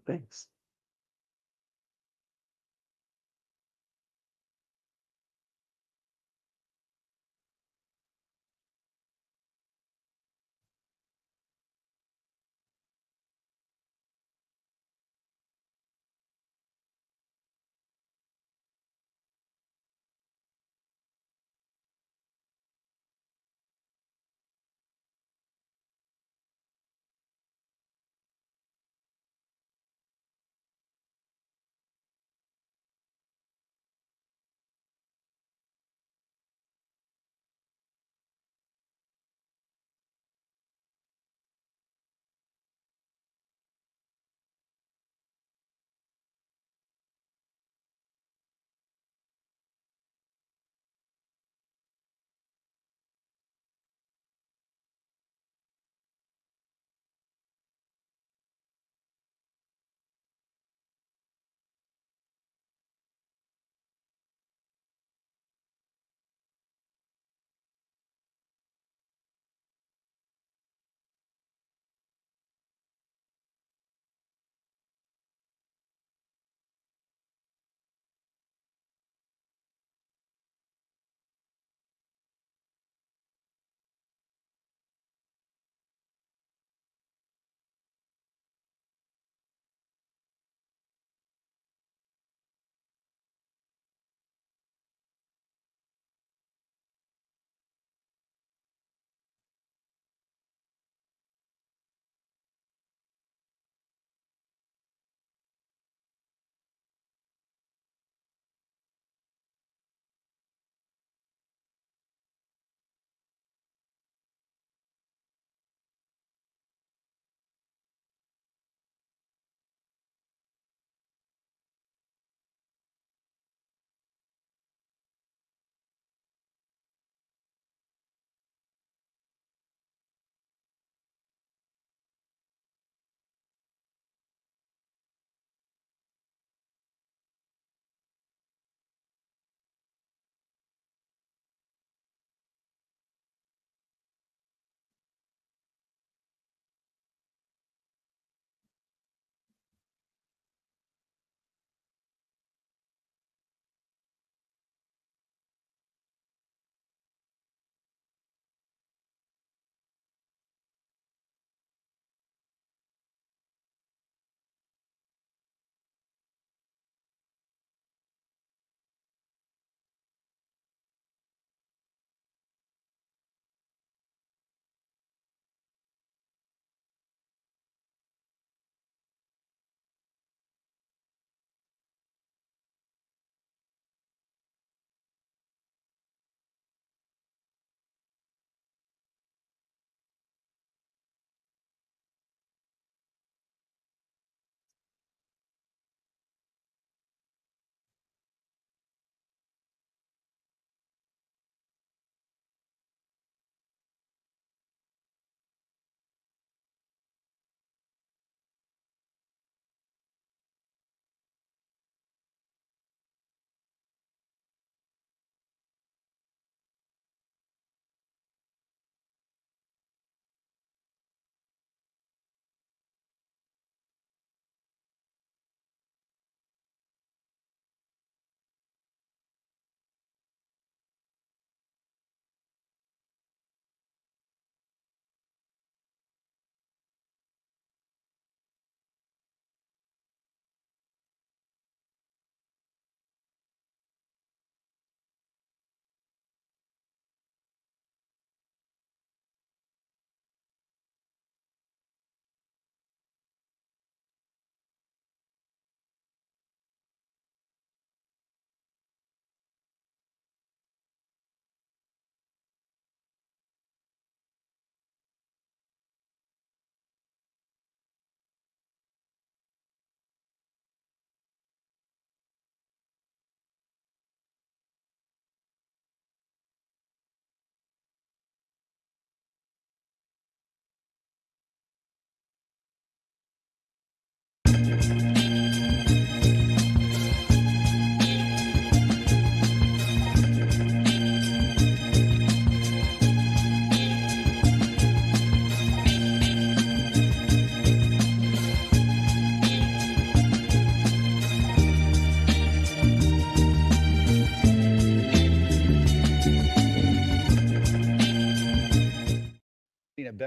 Thanks.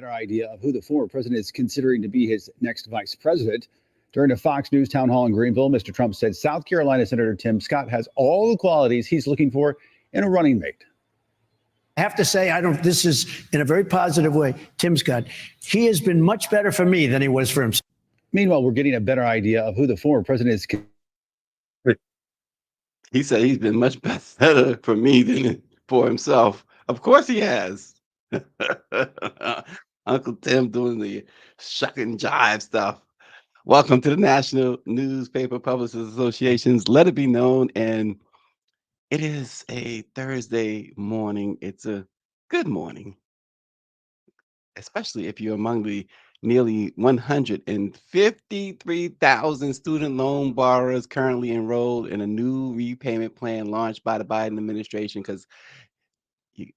better idea of who the former president is considering to be his next vice president. During a Fox News town hall in Greenville, Mr. Trump said South Carolina Senator Tim Scott has all the qualities he's looking for in a running mate. I have to say, this is in a very positive way. Tim Scott, he has been much better for me than he was for himself. Meanwhile, we're getting a better idea of who the former president is. He said he's been much better for me than for himself. Of course he has. Uncle Tim doing the shuck and jive stuff. Welcome to the National Newspaper Publishers Association's Let It Be Known. And it is a Thursday morning. It's a good morning, especially if you're among the nearly 153,000 student loan borrowers currently enrolled in a new repayment plan launched by the Biden administration. Because you're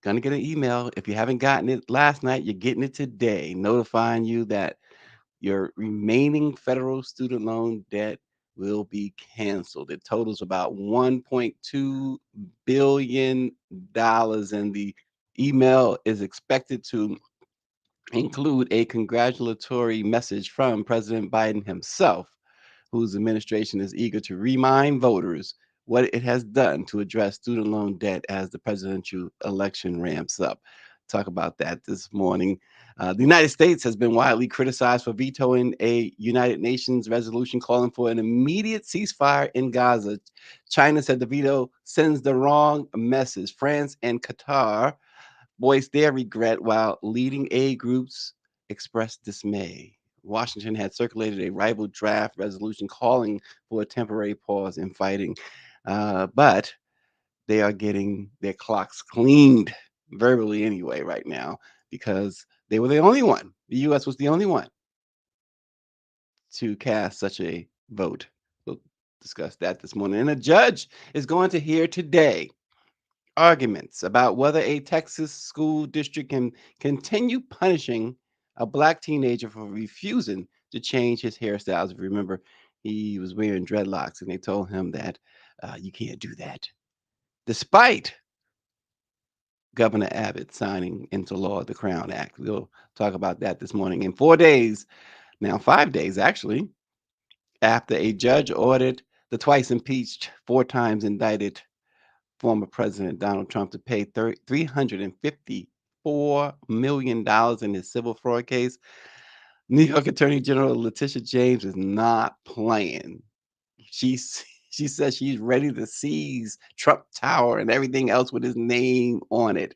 going to get an email. If you haven't gotten it last night, you're getting it today, notifying you that your remaining federal student loan debt will be canceled. It totals about $1.2 billion, and the email is expected to include a congratulatory message from President Biden himself, whose administration is eager to remind voters what it has done to address student loan debt as the presidential election ramps up. Talk about that this morning. The United States has been widely criticized for vetoing a United Nations resolution calling for an immediate ceasefire in Gaza. China said the veto sends the wrong message. France and Qatar voiced their regret while leading aid groups expressed dismay. Washington had circulated a rival draft resolution calling for a temporary pause in fighting, but they are getting their clocks cleaned verbally anyway right now because they were the only one. The U.S. was the only one to cast such a vote. We'll discuss that this morning. And a judge is going to hear today arguments about whether a Texas school district can continue punishing a Black teenager for refusing to change his hairstyles. If you remember, he was wearing dreadlocks, and they told him that you can't do that, despite Governor Abbott signing into law the Crown Act. We'll talk about that this morning. In 4 days, now 5 days actually, after a judge ordered the twice impeached, 4 times indicted former President Donald Trump to pay $354 million in his civil fraud case, New York Attorney General Letitia James is not playing. She says she's ready to seize Trump Tower and everything else with his name on it.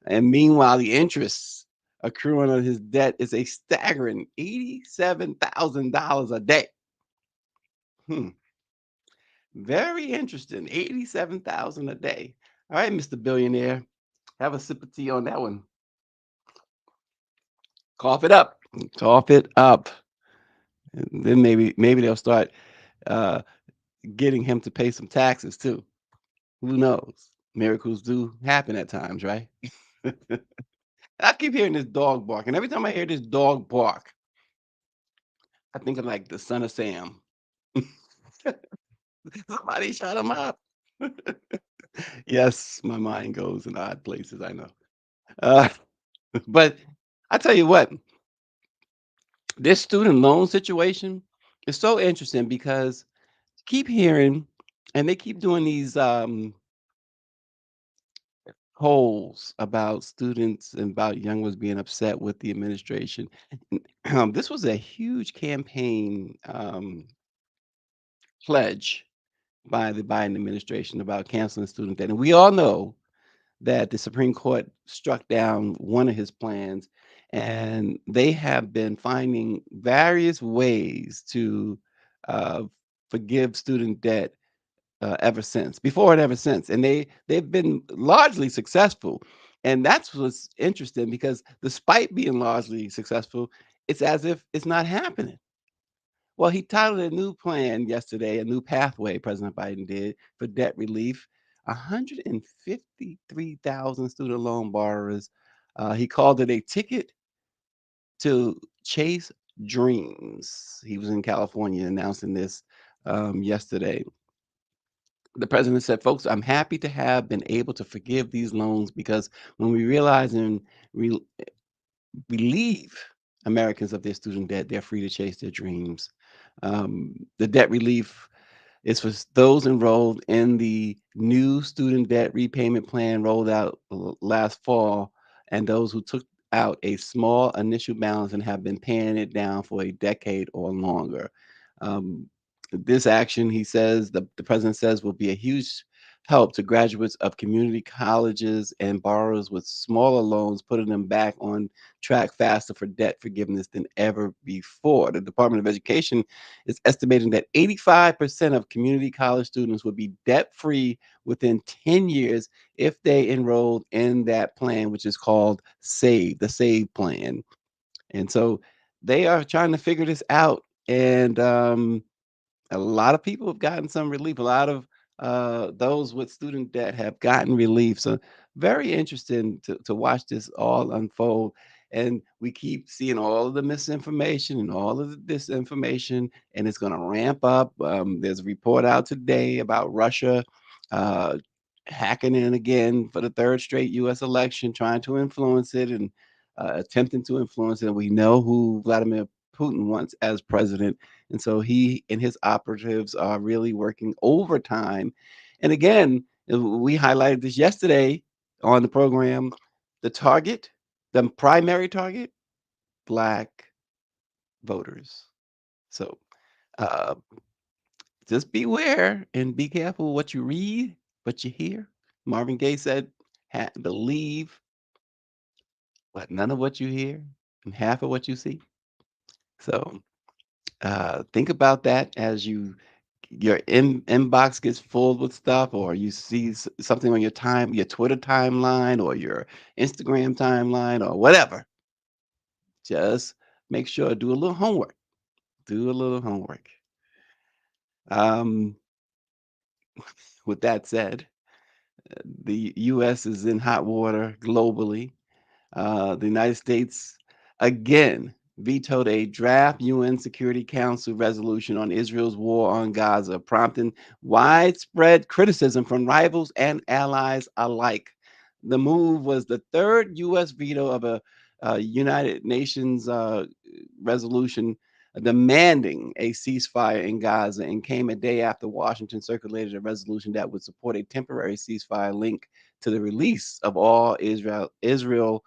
And meanwhile, the interest accruing on his debt is a staggering $87,000 a day. Very interesting. 87,000 a day. All right, Mr. Billionaire. Have a sip of tea on that one. Cough it up. Cough it up. And then maybe they'll start getting him to pay some taxes too. Who knows? Miracles do happen at times, right? I keep hearing this dog bark, and every time I hear this dog bark, I think of like the son of Sam. Somebody shut him up. Yes, my mind goes in odd places, I know. Uh, but I tell you what, this student loan situation is so interesting because keep hearing, and they keep doing these polls about students and about young ones being upset with the administration. This was a huge campaign pledge by the Biden administration about canceling student debt. And we all know that the Supreme Court struck down one of his plans, and they have been finding various ways to uh, forgive student debt ever since, before and ever since. And they've been largely successful. And that's what's interesting because despite being largely successful, it's as if it's not happening. Well, he titled a new plan yesterday, a new pathway President Biden did for debt relief. 153,000 student loan borrowers. He called it a ticket to chase dreams. He was in California announcing this yesterday. The president said, folks, I'm happy to have been able to forgive these loans because when we realize and relieve Americans of their student debt, they're free to chase their dreams. The debt relief is for those enrolled in the new student debt repayment plan rolled out last fall, and those who took out a small initial balance and have been paying it down for a decade or longer. Um, this action, he says, the president says, will be a huge help to graduates of community colleges and borrowers with smaller loans, putting them back on track faster for debt forgiveness than ever before. The Department of Education is estimating that 85% of community college students would be debt free within 10 years if they enrolled in that plan, which is called SAVE, the SAVE plan. And so they are trying to figure this out. And a lot of people have gotten some relief. A lot of those with student debt have gotten relief. So very interesting to watch this all unfold. And we keep seeing all of the misinformation and all of the disinformation, and it's going to ramp up. There's a report out today about Russia uh, hacking in again for the third straight U.S. election, trying to influence it and attempting to influence it. And we know who Vladimir Putin wants as president. And so he and his operatives are really working overtime. And again, we highlighted this yesterday on the program. The target, the primary target, Black voters. So uh, just beware and be careful what you read, what you hear. Marvin Gaye said, believe what none of what you hear and half of what you see. So think about that as your inbox gets full with stuff, or you see something on your Twitter timeline or your Instagram timeline or whatever. Just make sure do a little homework. Do a little homework. Um, with that said, the U.S. is in hot water globally. The United States again vetoed a draft UN Security Council resolution on Israel's war on Gaza, prompting widespread criticism from rivals and allies alike. The move was the third U.S. veto of a United Nations resolution demanding a ceasefire in Gaza, and came a day after Washington circulated a resolution that would support a temporary ceasefire linked to the release of all Israel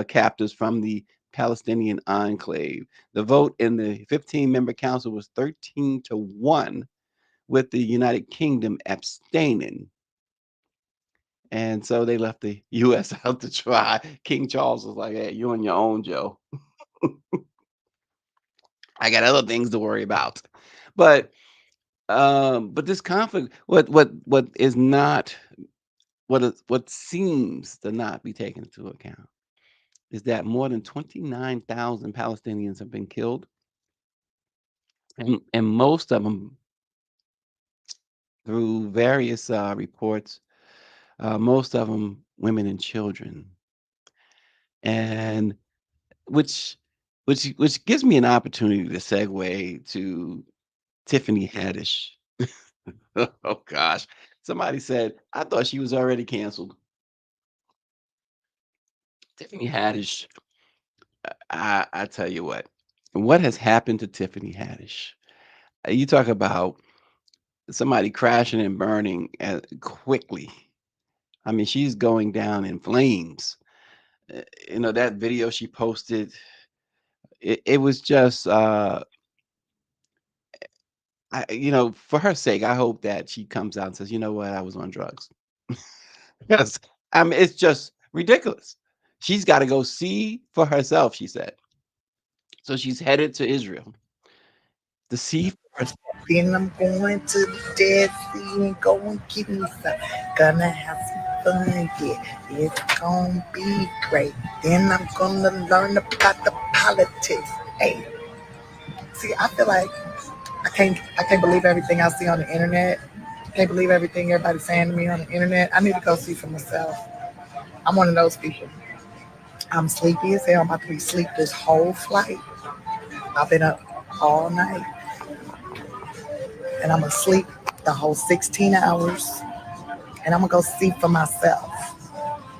captives from the Palestinian enclave. The vote in the 15-member council was 13-1, with the United Kingdom abstaining. And so they left the U.S. out to try. King Charles was like, "Hey, you on your own, Joe. I got other things to worry about." But this conflict, what is not what seems to not be taken into account is that more than 29,000 Palestinians have been killed, and most of them, through various reports, most of them women and children, and which which gives me an opportunity to segue to Tiffany Haddish. Oh gosh, somebody said I thought she was already canceled. Tiffany Haddish, I tell you what has happened to Tiffany Haddish? You talk about somebody crashing and burning quickly. I mean, she's going down in flames. That video she posted, it was just, for her sake, I hope that she comes out and says, you know what, I was on drugs. Yes. I mean, it's just ridiculous. She's got to go see for herself, she said. So she's headed to Israel to see for herself. Then I'm going to the Dead Sea and go and get me some. Gonna have some fun, yeah. It's gonna be great. Then I'm gonna learn about the politics. Hey, see, I feel like I can't believe everything I see on the internet. I can't believe everything everybody's saying to me on the internet. I need to go see for myself. I'm one of those people. I'm sleepy as hell. I'm about to be asleep this whole flight. I've been up all night and I'm gonna sleep the whole 16 hours and I'm gonna go see for myself.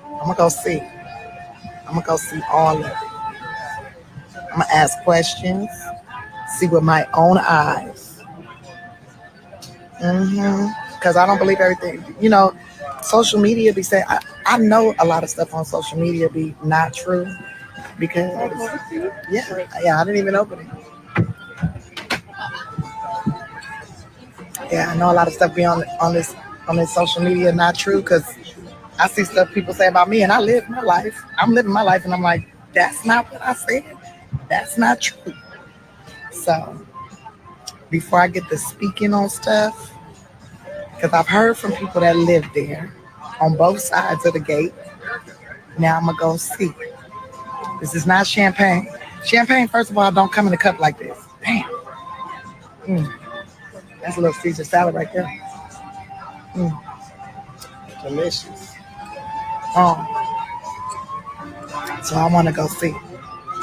I'm gonna go see. I'm gonna go see all of it. I'm gonna ask questions, see with my own eyes. Because I don't believe everything. Social media be saying, I know a lot of stuff on social media be not true because, yeah, yeah, I didn't even open it. Yeah, I know a lot of stuff be on this social media not true because I see stuff people say about me and I live my life. I'm living my life and I'm like, that's not what I said. That's not true. So before I get to speaking on stuff, because I've heard from people that live there on both sides of the gate. Now I'm gonna go see. This is not champagne. Champagne, first of all, don't come in a cup like this. Damn, that's a little Caesar salad right there. Mm, delicious. Um, so I want to go see,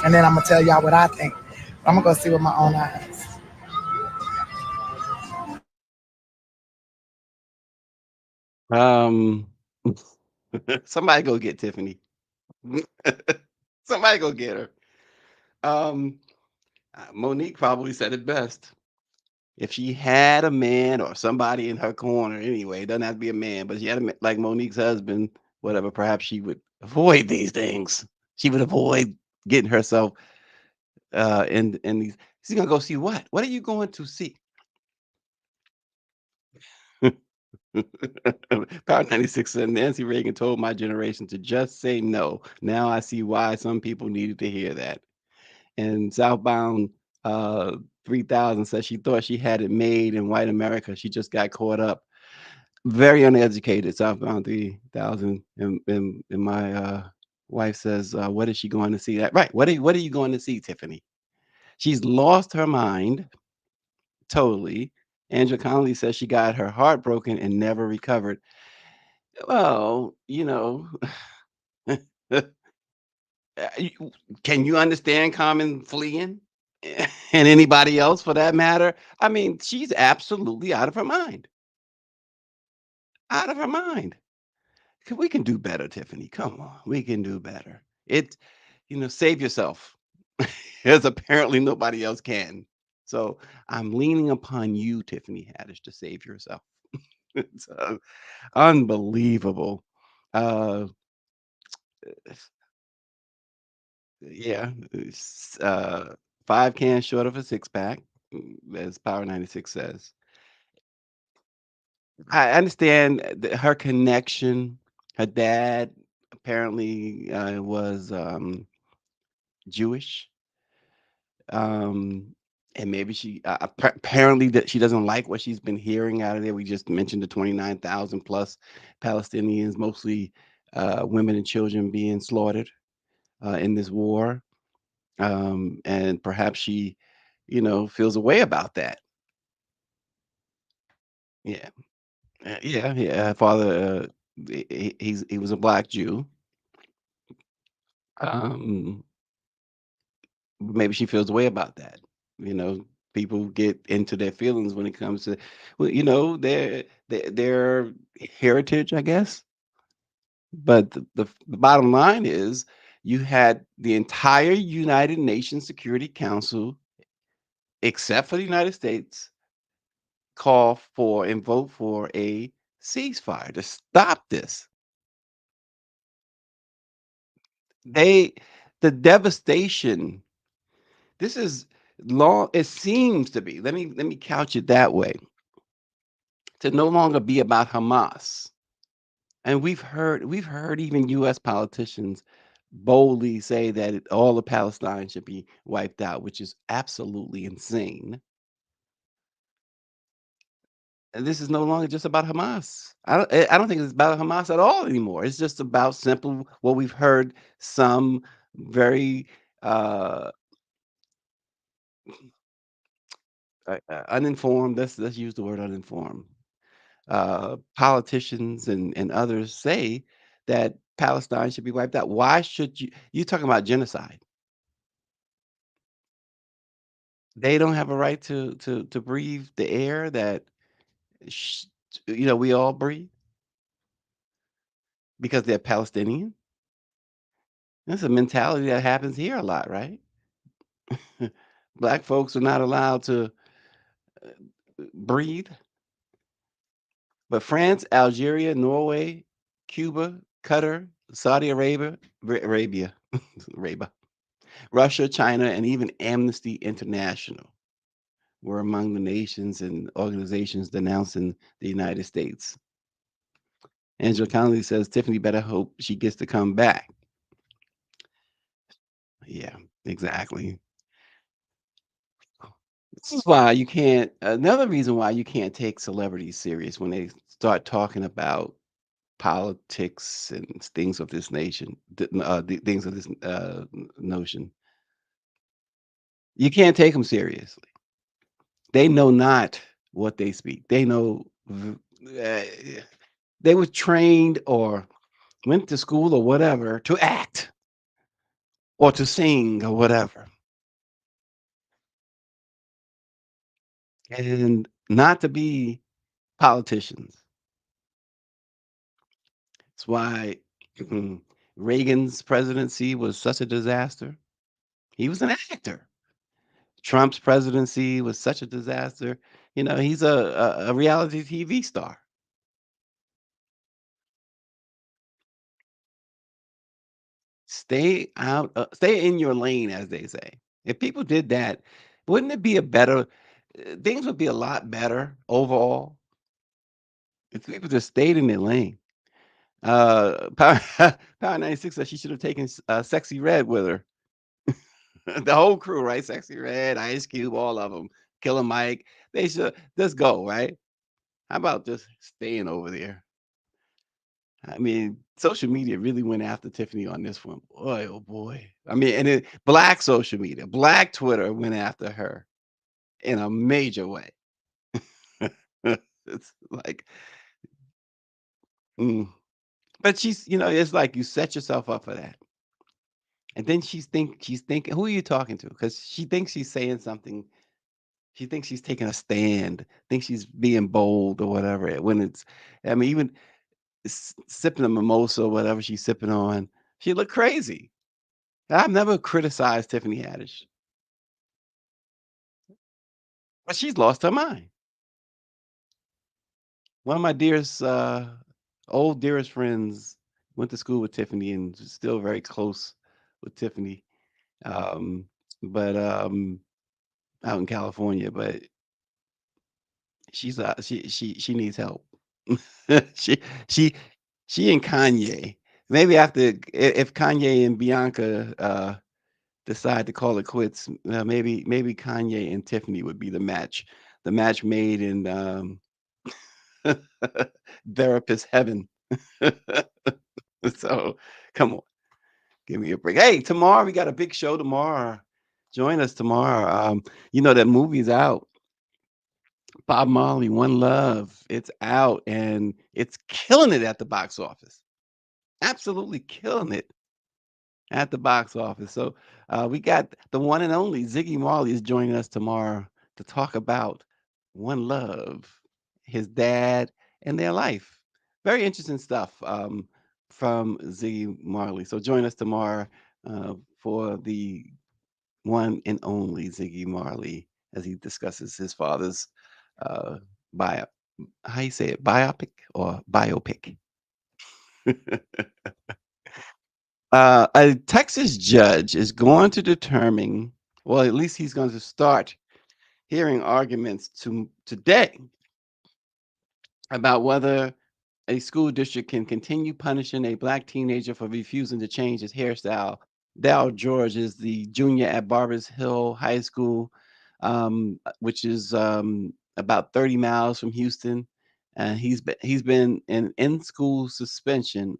and then I'm gonna tell y'all what I think. I'm gonna go see with my own eyes. Um, somebody go get Tiffany. Somebody go get her. Um, Monique probably said it best. If she had a man or somebody in her corner, anyway, it doesn't have to be a man, but she had like Monique's husband, whatever, perhaps she would avoid these things. She would avoid getting herself in these. She's gonna go see what? What are you going to see? Power 96 said Nancy Reagan told my generation to just say no. Now I see why some people needed to hear that. And Southbound uh 3000 says she thought she had it made in white America. She just got caught up. Very uneducated, Southbound 3000. And my wife says, what is she going to see? That right. What are you going to see, Tiffany? She's lost her mind totally. Angela Connolly says she got her heart broken and never recovered. Well, you can you understand Common fleeing? And anybody else for that matter? I mean, she's absolutely out of her mind. Out of her mind. We can do better, Tiffany. Come on. We can do better. Save yourself. As apparently nobody else can. So I'm leaning upon you, Tiffany Haddish, to save yourself. It's unbelievable. Uh, Yeah, it's, 5 cans short of a six-pack, as Power 96 says. I understand that her connection, her dad apparently, was, Jewish, um, and maybe she apparently that she doesn't like what she's been hearing out of there. We just mentioned the 29,000 plus Palestinians, mostly, women and children being slaughtered, in this war. And perhaps she, feels a way about that. Yeah, yeah, yeah. Her father, he was a black Jew. Um, Maybe she feels a way about that. You know, people get into their feelings when it comes to, well, their heritage, I guess. But the bottom line is, you had the entire United Nations Security Council, except for the United States, call for and vote for a ceasefire to stop this. They the devastation, this is long it seems to be, let me couch it that way, to no longer be about Hamas. And we've heard even US politicians boldly say that all of Palestine should be wiped out, which is absolutely insane. And this is no longer just about Hamas. I don't think it's about Hamas at all anymore. It's just about simple what we've heard some very uh, uninformed. Let's use the word uninformed. Politicians and others say that Palestine should be wiped out. Why should you talking about genocide? They don't have a right to breathe the air that sh- we all breathe because they're Palestinian. That's a mentality that happens here a lot, right? Black folks are not allowed to breathe. But France, Algeria, Norway, Cuba, Qatar, Saudi Arabia, Russia, China, and even Amnesty International were among the nations and organizations denouncing the United States. Angela Connolly says Tiffany better hope she gets to come back. Yeah, exactly. This is why you can't, another reason why you can't take celebrities serious when they start talking about politics and things of this nation, the things of this notion. You can't take them seriously. They know not what they speak. They know uh, they were trained or went to school or whatever to act or to sing or whatever, and not to be politicians. That's why Reagan's presidency was such a disaster. He was an actor. Trump's presidency was such a disaster. He's a reality TV star. Stay in your lane, as they say. If people did that, wouldn't it be a better things would be a lot better overall if people just stayed in their lane. Power, Power 96 said she should have taken Sexy Red with her. The whole crew, right? Sexy Red, Ice Cube, all of them. Killer Mike. They should just go, right? How about just staying over there? I mean, social media really went after Tiffany on this one. Boy, oh boy. I mean, and black social media, black Twitter went after her in a major way. It's like, mm. But it's like you set yourself up for that. And then she's thinking, who are you talking to? Because she thinks she's saying something. She thinks she's taking a stand, thinks she's being bold or whatever. When I mean, even sipping a mimosa or whatever she's sipping on, she looked crazy. I've never criticized Tiffany Haddish, but she's lost her mind. One of my old dearest friends went to school with Tiffany and is still very close with Tiffany. Um, but out in California, but she needs help. she she she and Kanye. Maybe if Kanye and Bianca decide to call it quits, maybe Kanye and Tiffany would be the match made in therapist heaven. So come on, give me a break. Hey, tomorrow we got a big show tomorrow. Join us tomorrow. That movie's out. Bob Marley, One Love. It's out and it's killing it at the box office. Absolutely killing it at the box office. So we got the one and only Ziggy Marley is joining us tomorrow to talk about One Love, his dad, and their life. Very interesting stuff from Ziggy Marley. So join us tomorrow for the one and only Ziggy Marley as he discusses his father's uh, bio. How you say it? Biopic or biopic? A Texas judge is going to determine, well, at least he's going to start hearing arguments today about whether a school district can continue punishing a black teenager for refusing to change his hairstyle. Dal George is the junior at Barbers Hill High School, which is about 30 miles from Houston. And he's been in school suspension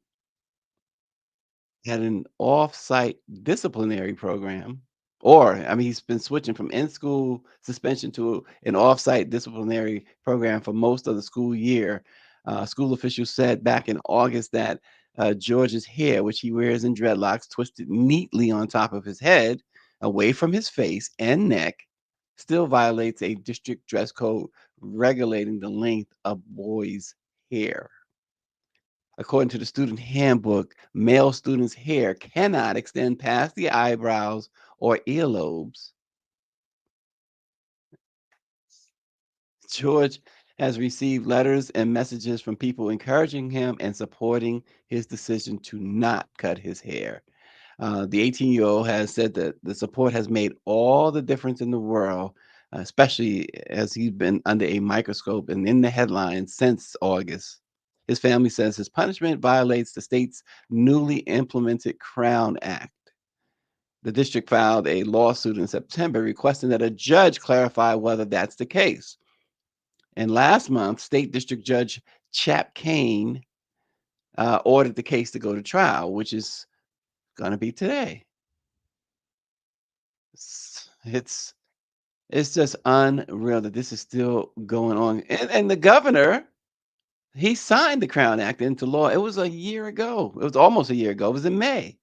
had an off-site disciplinary program, or I mean, he's been switching from in-school suspension to an off-site disciplinary program for most of the school year. School officials said back in August that George's hair, which he wears in dreadlocks, twisted neatly on top of his head, away from his face and neck, still violates a district dress code regulating the length of boys' hair. According to the student handbook, male students' hair cannot extend past the eyebrows or earlobes. George has received letters and messages from people encouraging him and supporting his decision to not cut his hair. The 18-year-old has said that the support has made all the difference in the world, especially as he's been under a microscope and in the headlines since August. His family says his punishment violates the state's newly implemented Crown Act. The district filed a lawsuit in September requesting that a judge clarify whether that's the case. And last month, State District Judge Chap Kane ordered the case to go to trial, which is going to be today. It's it's just unreal that this is still going on. And the governor, he signed the Crown Act into law. It was a year ago. It was almost a year ago. It was in May.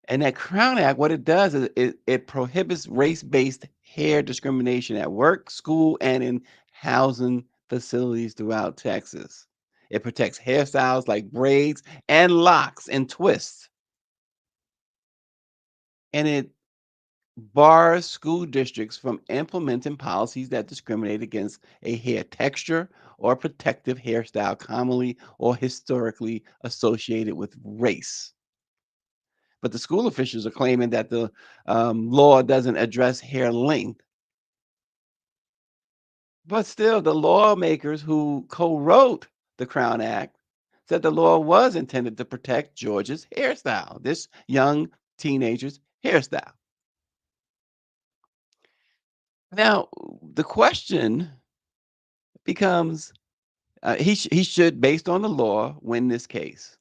And that Crown Act, what it does is it prohibits race-based hair discrimination at work, school, and in housing facilities throughout Texas. It protects hairstyles like braids and locks and twists. And it bars school districts from implementing policies that discriminate against a hair texture or protective hairstyle commonly or historically associated with race. But the school officials are claiming that the law doesn't address hair length. But still, the lawmakers who co-wrote the Crown Act said the law was intended to protect George's hairstyle, this young teenager's hairstyle. Now, the question becomes, he should, based on the law, win this case.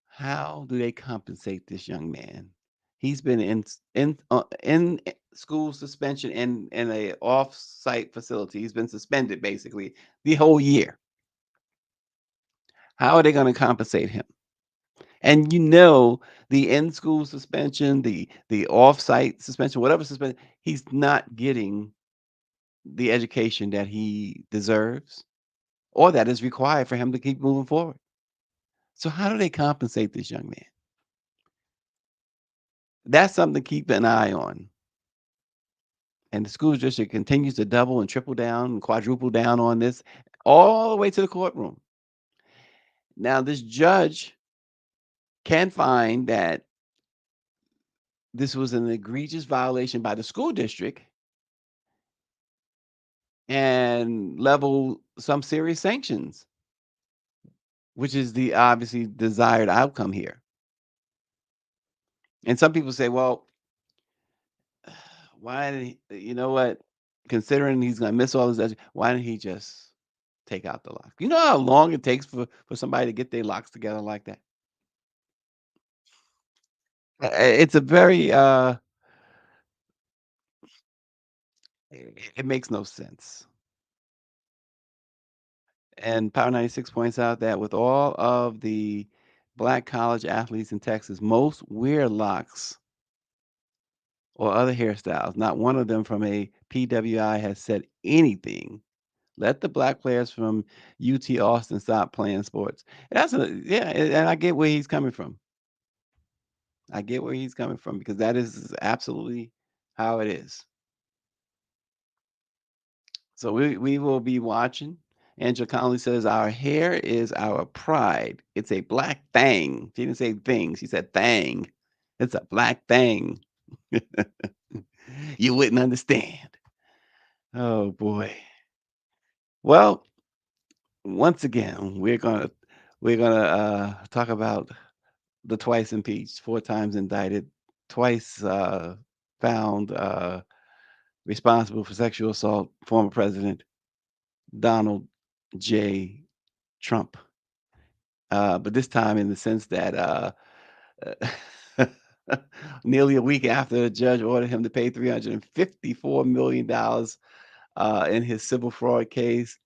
How do they compensate this young man? He's been in school suspension in a off-site facility. He's been suspended basically the whole year. How are they going to compensate him? And the in-school suspension, the off-site suspension, whatever suspension, he's not getting the education that he deserves or that is required for him to keep moving forward. So how do they compensate this young man? That's something to keep an eye on. And the school district continues to double and triple down and quadruple down on this all the way to the courtroom. Now, this judge can find that this was an egregious violation by the school district and level some serious sanctions, which is the obviously desired outcome here. And some people say, well, why did you know what? Considering he's going to miss all his, why didn't he just take out the lock? You know how long it takes for somebody to get their locks together like that? It's a very it makes no sense. And Power 96 points out that with all of the black college athletes in Texas, most wear locks or other hairstyles. Not one of them from a PWI has said anything. Let the black players from UT Austin stop playing sports. Yeah, and I get where he's coming from. I get where he's coming from because that is absolutely how it is. So we will be watching. Angela Connolly says, our hair is our pride. It's a black thing. She didn't say thing. She said thing. It's a black thing. You wouldn't understand. Oh boy. Well, once again, we're gonna talk about the twice impeached, 4 times indicted, twice found responsible for sexual assault, former President Donald J. Trump. But this time in the sense that nearly a week after the judge ordered him to pay $354 million in his civil fraud case,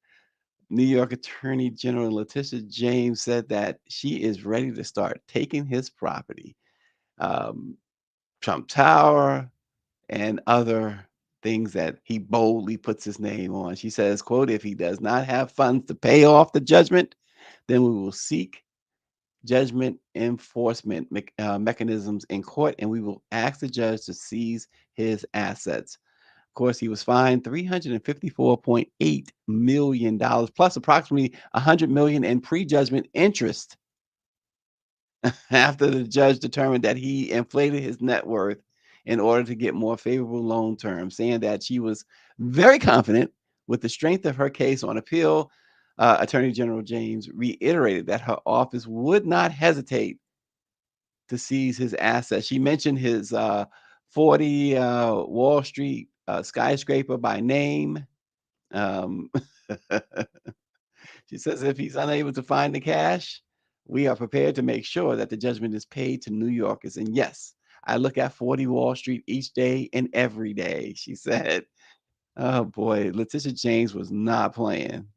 New York Attorney General Letitia James said that she is ready to start taking his property, um, Trump Tower, and other things that he boldly puts his name on. She says, quote, if he does not have funds to pay off the judgment, then we will seek judgment enforcement mechanisms in court and we will ask the judge to seize his assets. course, he was fined $354.8 million plus approximately $100 million in prejudgment interest after the judge determined that he inflated his net worth in order to get more favorable loan terms, saying that she was very confident with the strength of her case on appeal. Attorney General James reiterated that her office would not hesitate to seize his assets. She mentioned his 40 Wall Street skyscraper by name. Um, she says if he's unable to find the cash, we are prepared to make sure that the judgment is paid to New Yorkers. And yes, I look at 40 Wall Street each day and every day, she said. Oh boy, Letitia James was not playing.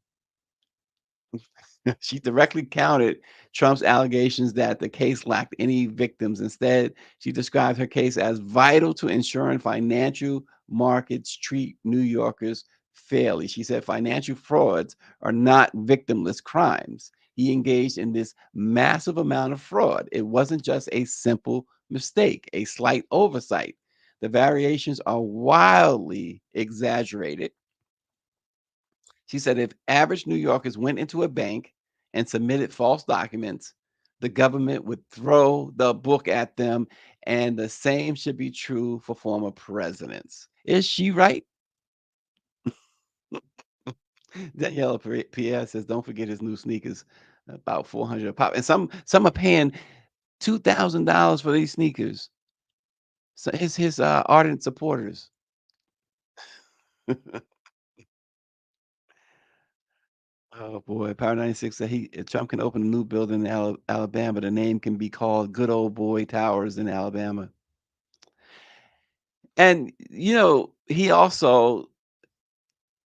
She directly countered Trump's allegations that the case lacked any victims. Instead, she described her case as vital to ensuring financial markets treat New Yorkers fairly. She said financial frauds are not victimless crimes. He engaged in this massive amount of fraud. It wasn't just a simple mistake, a slight oversight. The variations are wildly exaggerated. She said if average New Yorkers went into a bank and submitted false documents, the government would throw the book at them, and the same should be true for former presidents. Is she right? Daniela Pierre says, "Don't forget his new sneakers, about 400 a pop, and some are paying $2,000 for these sneakers." So his ardent supporters. Oh boy, Power 96 said Trump can open a new building in Alabama. The name can be called Good Old Boy Towers in Alabama. And he also,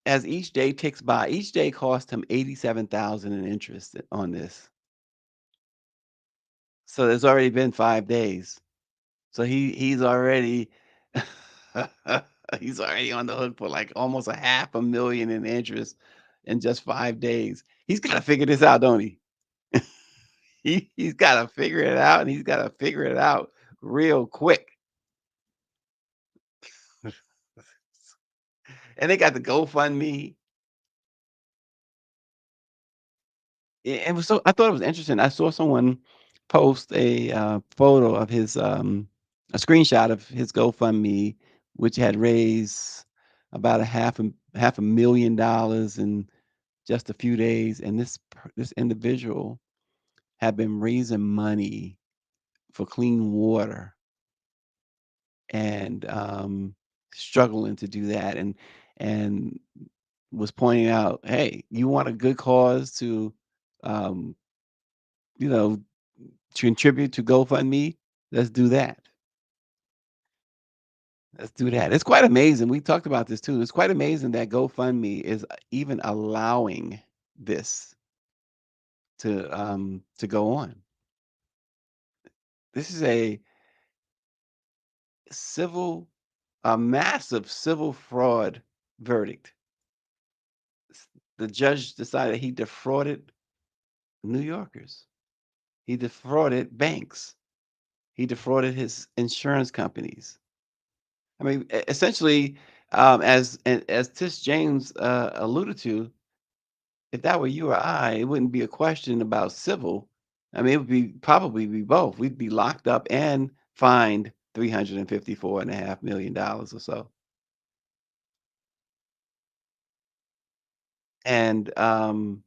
as each day ticks by, each day cost him 87,000 in interest on this. So there's already been 5 days. So he's already he's already on the hook for like almost a half a million in interest in just 5 days. He's got to figure this out, don't he? He's gotta figure it out, and he's gotta figure it out real quick. And they got the GoFundMe. It was so I thought it was interesting. I saw someone post a, photo of his, a screenshot of his GoFundMe, which had raised about a half a million dollars in just a few days, and this individual had been raising money for clean water and struggling to do that and was pointing out, hey, you want a good cause to um, you know to contribute to GoFundMe? Let's do that. Let's do that. It's quite amazing. We talked about this too. It's quite amazing that GoFundMe is even allowing this to go on. This is civil a massive civil fraud verdict. The judge decided he defrauded New Yorkers. He defrauded banks. He defrauded his insurance companies. I mean, essentially, as Tish James alluded to, if that were you or I, it wouldn't be a question about civil. I mean, it would be probably be both. We'd be locked up and fined $354.5 million or so. And look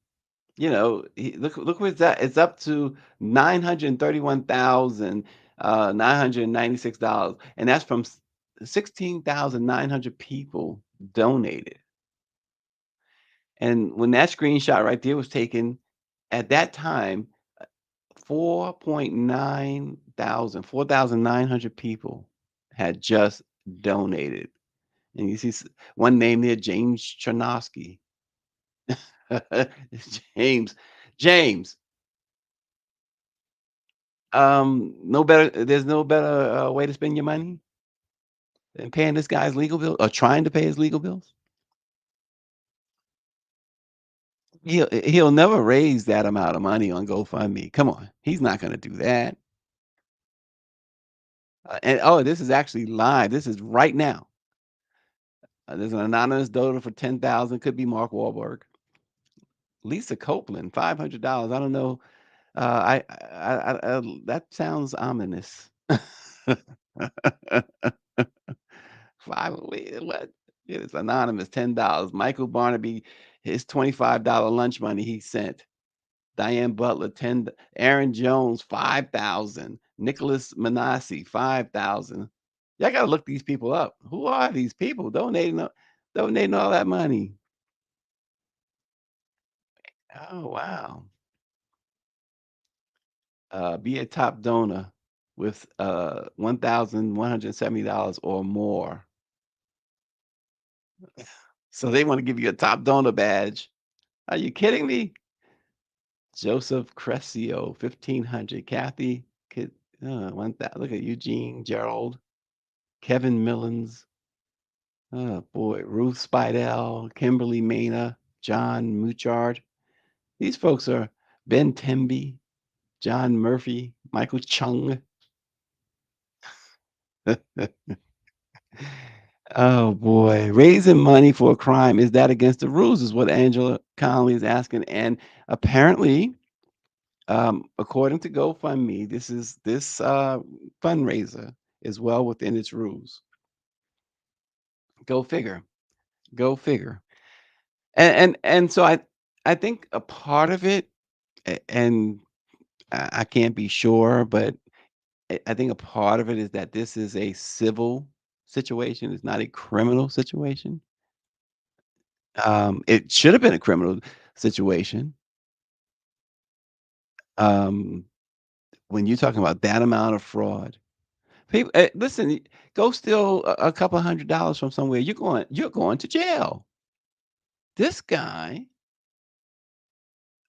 where it's at. It's up to $931,996, and that's from 16,900 people donated. And when that screenshot right there was taken, at that time, 4,900 people had just donated. And you see one name there, James Chernosky. James, James. No better. There's no better way to spend your money than paying this guy's legal bill or trying to pay his legal bills. He'll never raise that amount of money on GoFundMe. Come on, he's not going to do that. And oh, this is actually live. This is right now. There's an anonymous donor for 10,000. Could be Mark Wahlberg. Lisa Copeland, $500. I don't know. That sounds ominous. What? It's anonymous, $10. Michael Barnaby, his $25 lunch money he sent. Diane Butler, 10. Aaron Jones, 5,000. Nicholas Manassi, 5,000. Y'all gotta look these people up. Who are these people donating all that money? Oh wow. Be a top donor with $1,170 or more. So they want to give you a top donor badge. Are you kidding me? Joseph Crescio, 1,500. Kathy, 1,000. Look at Eugene Gerald, Kevin Millens. Oh boy, Ruth Spidell, Kimberly Mena, John Muchard. These folks are Ben Temby, John Murphy, Michael Chung. Oh boy, raising money for a crime, is that against the rules? Is what Angela Connolly is asking. And apparently, according to GoFundMe, this fundraiser is well within its rules. Go figure. Go figure. And so I think a part of it, and I can't be sure, but I think a part of it is that this is a civil situation. It's not a criminal situation. It should have been a criminal situation. Um, when you're talking about that amount of fraud, people, listen, go steal a couple $100 from somewhere. You're going to jail. This guy,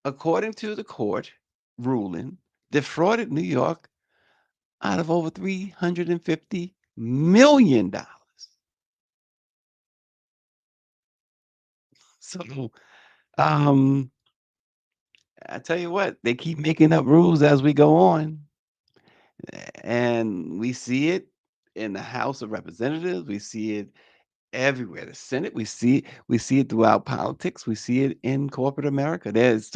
according to the court ruling, defrauded New York out of over $350 million. So, um, I tell you what, they keep making up rules as we go on. And we see it in the House of Representatives. We see it everywhere. The Senate. We see it throughout politics. We see it in corporate America. This.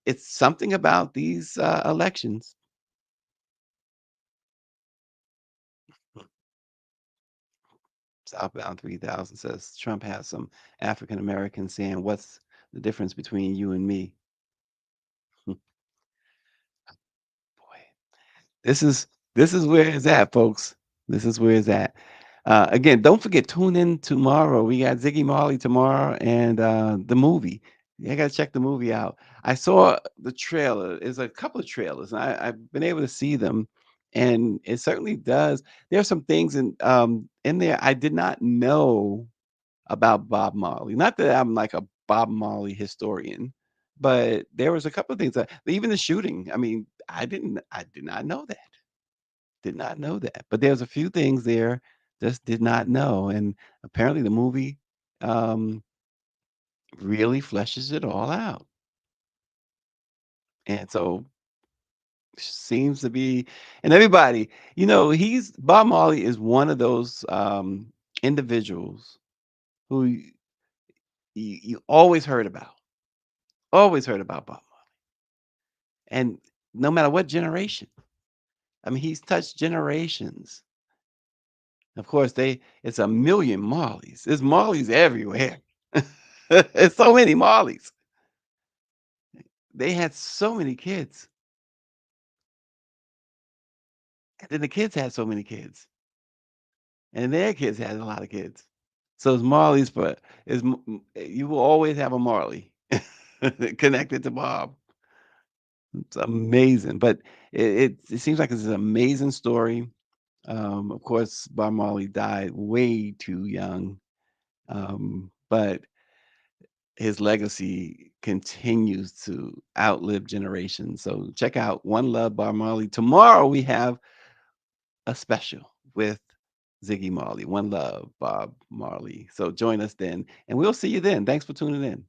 It's something about these elections. Southbound 3000 says Trump has some African Americans saying, "What's the difference between you and me?" Boy, this is where it's at, folks. This is where it's at. Again, don't forget, tune in tomorrow. We got Ziggy Marley tomorrow and the movie. You gotta check the movie out. I saw the trailer. There's a couple of trailers, and I've been able to see them, and it certainly does. There are some things in there I did not know about Bob Marley. Not that I'm like a Bob Marley historian, but there was a couple of things that even the shooting. I mean, I did not know that. Did not know that. But there's a few things there just did not know. And apparently the movie um really fleshes it all out. And so seems to be, and everybody, he's Bob Marley is one of those individuals who you always heard about Bob Marley. And no matter what generation, I mean, he's touched generations. Of course, it's a million Marleys. There's Marleys everywhere. There's so many Marleys. They had so many kids. And then the kids had so many kids. And their kids had a lot of kids. So it's Marleys, but you will always have a Marley connected to Bob. It's amazing. But it seems like it's an amazing story. Of course, Bob Marley died way too young. But his legacy continues to outlive generations. So check out One Love Bob Marley. Tomorrow we have a special with Ziggy Marley. One Love Bob Marley. So join us then, and we'll see you then. Thanks for tuning in.